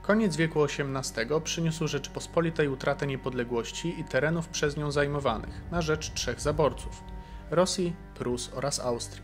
Koniec wieku XVIII przyniósł Rzeczypospolitej utratę niepodległości i terenów przez nią zajmowanych na rzecz trzech zaborców – Rosji, Prus oraz Austrii.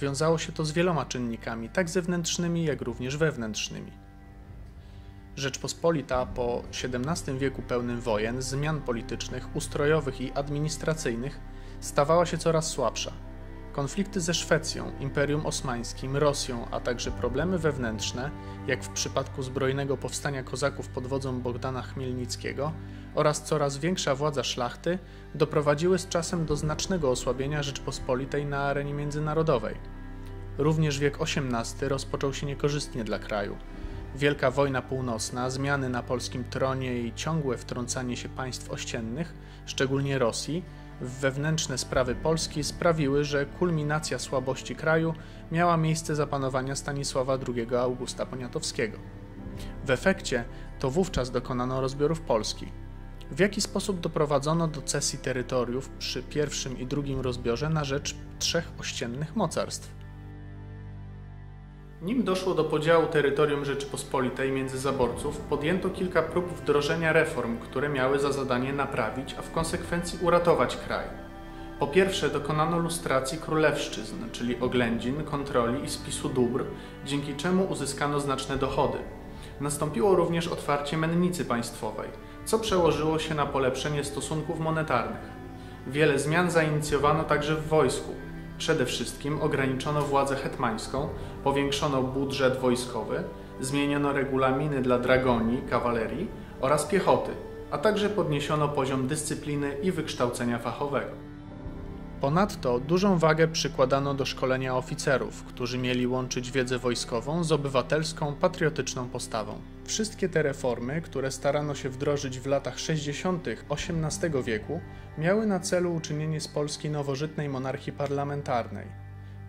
Wiązało się to z wieloma czynnikami, tak zewnętrznymi, jak również wewnętrznymi. Rzeczpospolita po XVII wieku pełnym wojen, zmian politycznych, ustrojowych i administracyjnych stawała się coraz słabsza. Konflikty ze Szwecją, Imperium Osmańskim, Rosją, a także problemy wewnętrzne, jak w przypadku zbrojnego powstania kozaków pod wodzą Bogdana Chmielnickiego oraz coraz większa władza szlachty doprowadziły z czasem do znacznego osłabienia Rzeczpospolitej na arenie międzynarodowej. Również wiek XVIII rozpoczął się niekorzystnie dla kraju. Wielka wojna północna, zmiany na polskim tronie i ciągłe wtrącanie się państw ościennych, szczególnie Rosji, w wewnętrzne sprawy Polski sprawiły, że kulminacja słabości kraju miała miejsce za panowania Stanisława II Augusta Poniatowskiego. W efekcie to wówczas dokonano rozbiorów Polski. W jaki sposób doprowadzono do cesji terytoriów przy pierwszym i drugim rozbiorze na rzecz trzech ościennych mocarstw? Nim doszło do podziału terytorium Rzeczypospolitej między zaborców, podjęto kilka prób wdrożenia reform, które miały za zadanie naprawić, a w konsekwencji uratować kraj. Po pierwsze dokonano lustracji królewszczyzn, czyli oględzin, kontroli i spisu dóbr, dzięki czemu uzyskano znaczne dochody. Nastąpiło również otwarcie mennicy państwowej, co przełożyło się na polepszenie stosunków monetarnych. Wiele zmian zainicjowano także w wojsku. Przede wszystkim ograniczono władzę hetmańską, powiększono budżet wojskowy, zmieniono regulaminy dla dragonii, kawalerii oraz piechoty, a także podniesiono poziom dyscypliny i wykształcenia fachowego. Ponadto dużą wagę przykładano do szkolenia oficerów, którzy mieli łączyć wiedzę wojskową z obywatelską, patriotyczną postawą. Wszystkie te reformy, które starano się wdrożyć w latach 60. XVIII wieku, miały na celu uczynienie z Polski nowożytnej monarchii parlamentarnej.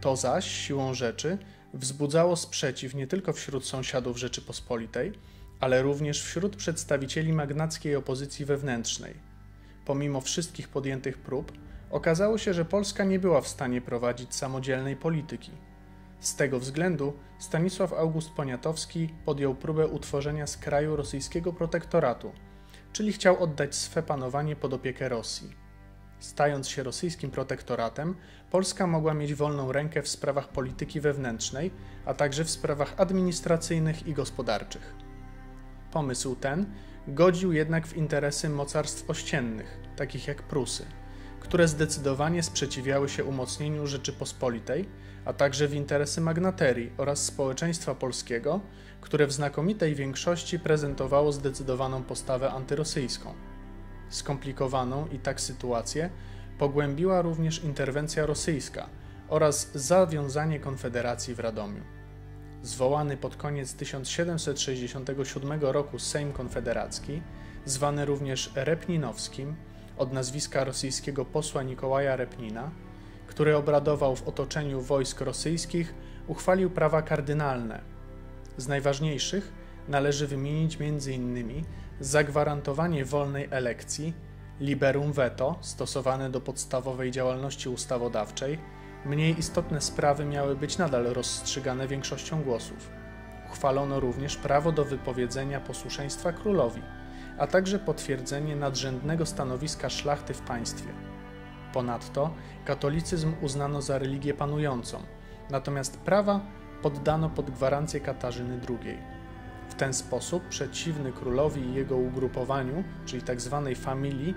To zaś, siłą rzeczy, wzbudzało sprzeciw nie tylko wśród sąsiadów Rzeczypospolitej, ale również wśród przedstawicieli magnackiej opozycji wewnętrznej. Pomimo wszystkich podjętych prób, okazało się, że Polska nie była w stanie prowadzić samodzielnej polityki. Z tego względu Stanisław August Poniatowski podjął próbę utworzenia z kraju rosyjskiego protektoratu, czyli chciał oddać swe panowanie pod opiekę Rosji. Stając się rosyjskim protektoratem, Polska mogła mieć wolną rękę w sprawach polityki wewnętrznej, a także w sprawach administracyjnych i gospodarczych. Pomysł ten godził jednak w interesy mocarstw ościennych, takich jak Prusy, które zdecydowanie sprzeciwiały się umocnieniu Rzeczypospolitej, a także w interesy magnaterii oraz społeczeństwa polskiego, które w znakomitej większości prezentowało zdecydowaną postawę antyrosyjską. Skomplikowaną i tak sytuację pogłębiła również interwencja rosyjska oraz zawiązanie Konfederacji w Radomiu. Zwołany pod koniec 1767 roku Sejm Konfederacki, zwany również Repninowskim, od nazwiska rosyjskiego posła Nikołaja Repnina, który obradował w otoczeniu wojsk rosyjskich, uchwalił prawa kardynalne. Z najważniejszych należy wymienić m.in. zagwarantowanie wolnej elekcji, liberum veto stosowane do podstawowej działalności ustawodawczej, mniej istotne sprawy miały być nadal rozstrzygane większością głosów. Uchwalono również prawo do wypowiedzenia posłuszeństwa królowi, a także potwierdzenie nadrzędnego stanowiska szlachty w państwie. Ponadto katolicyzm uznano za religię panującą, natomiast prawa poddano pod gwarancję Katarzyny II. W ten sposób przeciwny królowi i jego ugrupowaniu, czyli tzw. familii,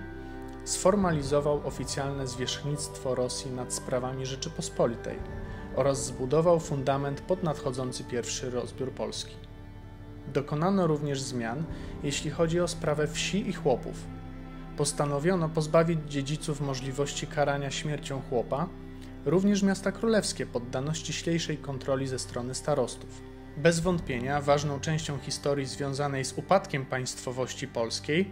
sformalizował oficjalne zwierzchnictwo Rosji nad sprawami Rzeczypospolitej oraz zbudował fundament pod nadchodzący pierwszy rozbiór Polski. Dokonano również zmian, jeśli chodzi o sprawę wsi i chłopów. Postanowiono pozbawić dziedziców możliwości karania śmiercią chłopa, również miasta królewskie poddano ściślejszej kontroli ze strony starostów. Bez wątpienia ważną częścią historii związanej z upadkiem państwowości polskiej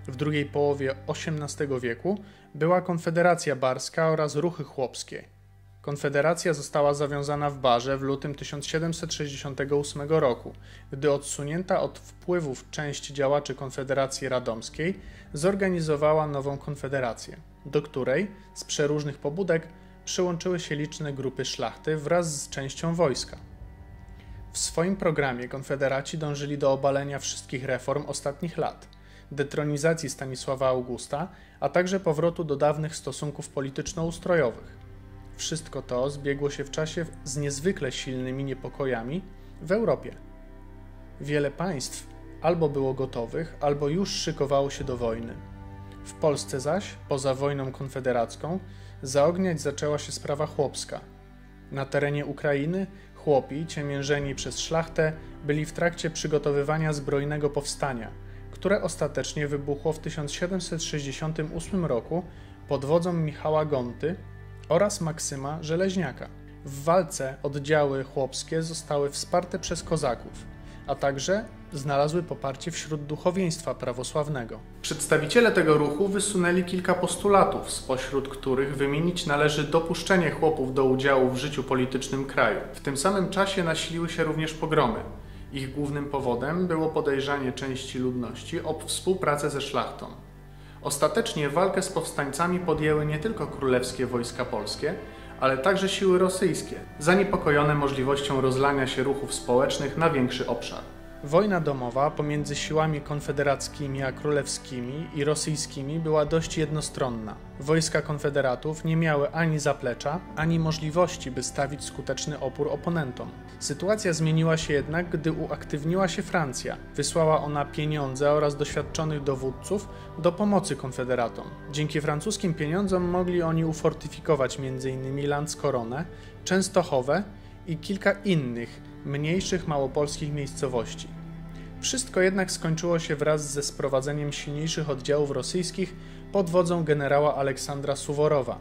w drugiej połowie XVIII wieku była Konfederacja Barska oraz ruchy chłopskie. Konfederacja została zawiązana w Barze w lutym 1768 roku, gdy odsunięta od wpływów część działaczy Konfederacji Radomskiej zorganizowała nową konfederację, do której z przeróżnych pobudek przyłączyły się liczne grupy szlachty wraz z częścią wojska. W swoim programie konfederaci dążyli do obalenia wszystkich reform ostatnich lat, detronizacji Stanisława Augusta, a także powrotu do dawnych stosunków polityczno-ustrojowych. Wszystko to zbiegło się w czasie z niezwykle silnymi niepokojami w Europie. Wiele państw albo było gotowych, albo już szykowało się do wojny. W Polsce zaś, poza wojną konfederacką, zaogniać zaczęła się sprawa chłopska. Na terenie Ukrainy chłopi, ciemiężeni przez szlachtę, byli w trakcie przygotowywania zbrojnego powstania, które ostatecznie wybuchło w 1768 roku pod wodzą Michała Gonty oraz Maksyma Żeleźniaka. W walce oddziały chłopskie zostały wsparte przez kozaków, a także znalazły poparcie wśród duchowieństwa prawosławnego. Przedstawiciele tego ruchu wysunęli kilka postulatów, spośród których wymienić należy dopuszczenie chłopów do udziału w życiu politycznym kraju. W tym samym czasie nasiliły się również pogromy. Ich głównym powodem było podejrzanie części ludności o współpracę ze szlachtą. Ostatecznie walkę z powstańcami podjęły nie tylko królewskie wojska polskie, ale także siły rosyjskie, zaniepokojone możliwością rozlania się ruchów społecznych na większy obszar. Wojna domowa pomiędzy siłami konfederackimi a królewskimi i rosyjskimi była dość jednostronna. Wojska konfederatów nie miały ani zaplecza, ani możliwości, by stawić skuteczny opór oponentom. Sytuacja zmieniła się jednak, gdy uaktywniła się Francja. Wysłała ona pieniądze oraz doświadczonych dowódców do pomocy konfederatom. Dzięki francuskim pieniądzom mogli oni ufortyfikować m.in. Landskorone, Częstochowę i kilka innych, mniejszych małopolskich miejscowości. Wszystko jednak skończyło się wraz ze sprowadzeniem silniejszych oddziałów rosyjskich pod wodzą generała Aleksandra Suworowa.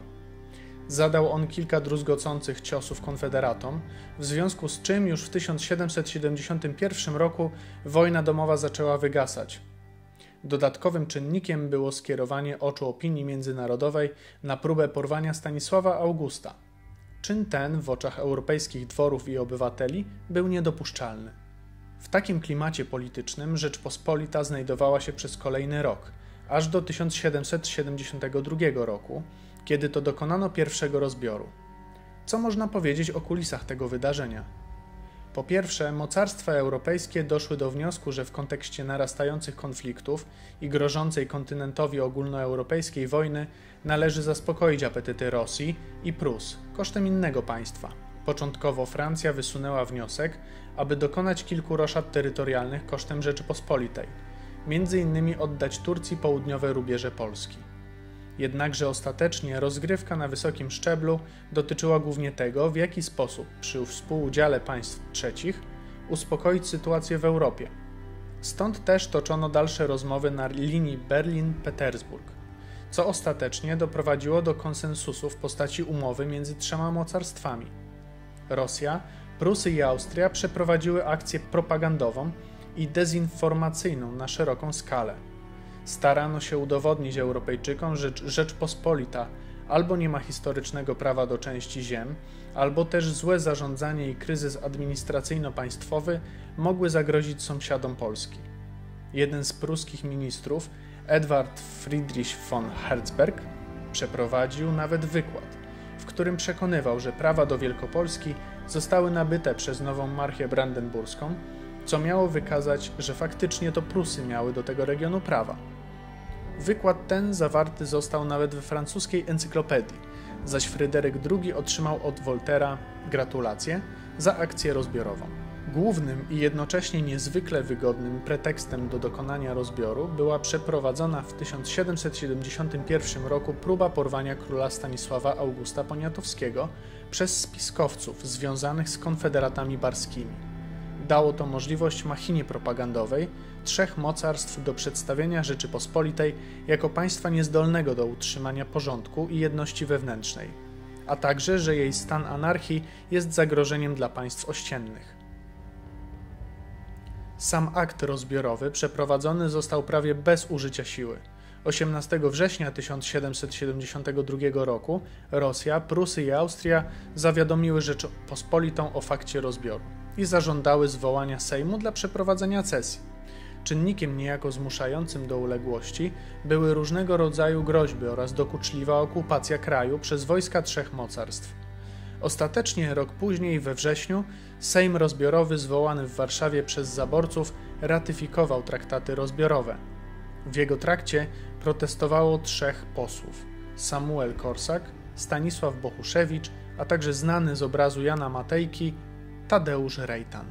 Zadał on kilka druzgocących ciosów konfederatom, w związku z czym już w 1771 roku wojna domowa zaczęła wygasać. Dodatkowym czynnikiem było skierowanie oczu opinii międzynarodowej na próbę porwania Stanisława Augusta. Czyn ten w oczach europejskich dworów i obywateli był niedopuszczalny. W takim klimacie politycznym Rzeczpospolita znajdowała się przez kolejny rok, aż do 1772 roku, kiedy to dokonano pierwszego rozbioru. Co można powiedzieć o kulisach tego wydarzenia? Po pierwsze, mocarstwa europejskie doszły do wniosku, że w kontekście narastających konfliktów i grożącej kontynentowi ogólnoeuropejskiej wojny należy zaspokoić apetyty Rosji i Prus kosztem innego państwa. Początkowo Francja wysunęła wniosek, aby dokonać kilku roszad terytorialnych kosztem Rzeczypospolitej, m.in. oddać Turcji południowe rubieże Polski. Jednakże ostatecznie rozgrywka na wysokim szczeblu dotyczyła głównie tego, w jaki sposób przy współudziale państw trzecich uspokoić sytuację w Europie. Stąd też toczono dalsze rozmowy na linii Berlin-Petersburg, co ostatecznie doprowadziło do konsensusu w postaci umowy między trzema mocarstwami. Rosja, Prusy i Austria przeprowadziły akcję propagandową i dezinformacyjną na szeroką skalę. Starano się udowodnić Europejczykom, że Rzeczpospolita albo nie ma historycznego prawa do części ziem, albo też złe zarządzanie i kryzys administracyjno-państwowy mogły zagrozić sąsiadom Polski. Jeden z pruskich ministrów, Edward Friedrich von Herzberg, przeprowadził nawet wykład, w którym przekonywał, że prawa do Wielkopolski zostały nabyte przez nową marchię brandenburską, co miało wykazać, że faktycznie to Prusy miały do tego regionu prawa. Wykład ten zawarty został nawet we francuskiej encyklopedii, zaś Fryderyk II otrzymał od Voltaire'a gratulacje za akcję rozbiorową. Głównym i jednocześnie niezwykle wygodnym pretekstem do dokonania rozbioru była przeprowadzona w 1771 roku próba porwania króla Stanisława Augusta Poniatowskiego przez spiskowców związanych z konfederatami barskimi. Dało to możliwość machinie propagandowej trzech mocarstw do przedstawienia Rzeczypospolitej jako państwa niezdolnego do utrzymania porządku i jedności wewnętrznej, a także, że jej stan anarchii jest zagrożeniem dla państw ościennych. Sam akt rozbiorowy przeprowadzony został prawie bez użycia siły. 18 września 1772 roku Rosja, Prusy i Austria zawiadomiły Rzeczpospolitą o fakcie rozbioru i zażądały zwołania Sejmu dla przeprowadzenia sesji. Czynnikiem niejako zmuszającym do uległości były różnego rodzaju groźby oraz dokuczliwa okupacja kraju przez wojska trzech mocarstw. Ostatecznie rok później, we wrześniu, Sejm Rozbiorowy zwołany w Warszawie przez zaborców ratyfikował traktaty rozbiorowe. W jego trakcie protestowało 3 posłów: Samuel Korsak, Stanisław Bohuszewicz, a także znany z obrazu Jana Matejki Tadeusz Rejtan.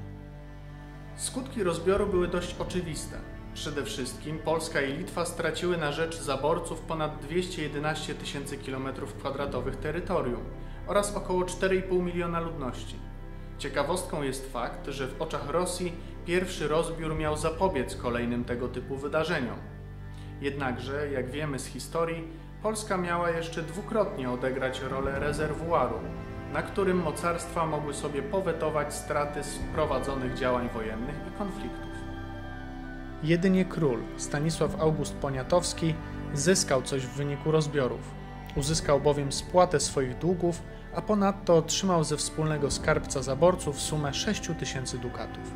Skutki rozbioru były dość oczywiste. Przede wszystkim Polska i Litwa straciły na rzecz zaborców ponad 211 000 km² terytorium oraz około 4,5 miliona ludności. Ciekawostką jest fakt, że w oczach Rosji pierwszy rozbiór miał zapobiec kolejnym tego typu wydarzeniom. Jednakże, jak wiemy z historii, Polska miała jeszcze dwukrotnie odegrać rolę rezerwuaru, na którym mocarstwa mogły sobie powetować straty z prowadzonych działań wojennych i konfliktów. Jedynie król Stanisław August Poniatowski zyskał coś w wyniku rozbiorów. Uzyskał bowiem spłatę swoich długów, a ponadto otrzymał ze wspólnego skarbca zaborców sumę 6 000 dukatów.